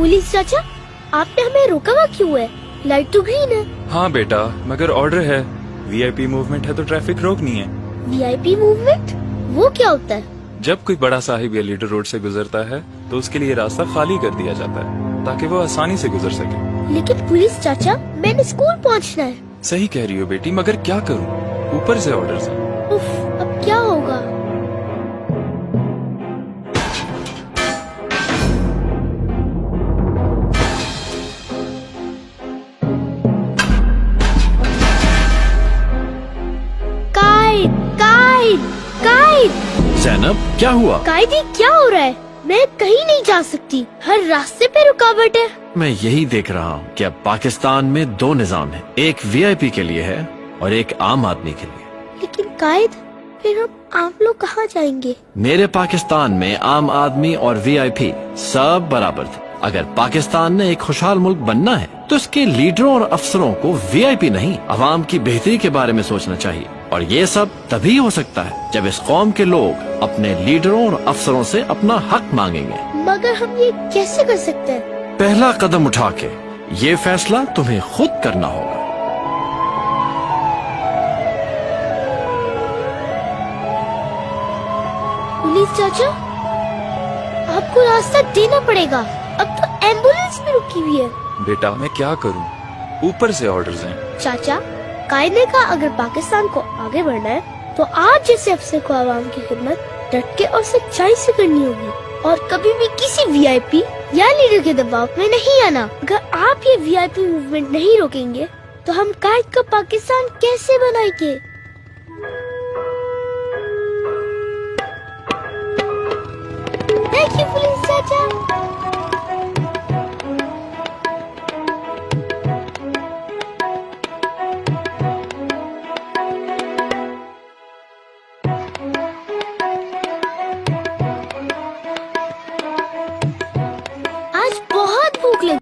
Police चाचा, आपने हमें रोका हुआ क्यों है? लाइट तो ग्रीन है। हाँ बेटा, मगर ऑर्डर है। वीआईपी मूवमेंट है तो ट्रैफिक रोकनी है। VIP movement? वो क्या होता है? जब कोई बड़ा साहिब या लीडर रोड से गुजरता है तो उसके लिए रास्ता खाली कर दिया जाता है ताकि वो आसानी से गुजर सके। लेकिन पुलिस चाचा, मैंने स्कूल पहुंचना है। सही कह रही हो बेटी, मगर क्या करूँ, ऊपर से ऑर्डर्स हैं। उफ, अब क्या होगा? काइद, काइद, काइद। ज़ैनब, क्या हुआ? कायदी, क्या हो रहा है? मैं कहीं नहीं जा सकती, हर रास्ते पे रुकावट है। मैं यही देख रहा हूँ कि अब पाकिस्तान में दो निजाम है, एक वीआईपी के लिए है और एक आम आदमी के लिए। लेकिन कायद, फिर हम आप लोग कहाँ जाएंगे? मेरे पाकिस्तान में आम आदमी और वीआईपी सब बराबर थे। अगर पाकिस्तान ने एक खुशहाल मुल्क बनना है तो इसके लीडरों और अफसरों को वीआईपी नहीं, अवाम की बेहतरी के बारे में सोचना चाहिए। और ये सब तभी हो सकता है जब इस कौम के लोग अपने लीडरों और अफसरों से अपना हक मांगेंगे। मगर हम ये कैसे कर सकते हैं? पहला कदम उठा के ये फैसला तुम्हें खुद करना होगा। पुलिस चाचा, आपको रास्ता देना पड़ेगा। अब तो एम्बुलेंस भी रुकी हुई है। बेटा मैं क्या करूँ, ऊपर से ऑर्डर्स हैं। चाचा, कायदे का अगर पाकिस्तान को आगे बढ़ना है तो आप जैसे अफसर को आवाम की खिदमत डट के और सच्चाई से करनी होगी और कभी भी किसी वीआईपी या लीडर के दबाव में नहीं आना। अगर आप ये वीआईपी मूवमेंट नहीं रोकेंगे तो हम कायद का पाकिस्तान कैसे बनाएंगे? थैंक यू पुलिस चाचा।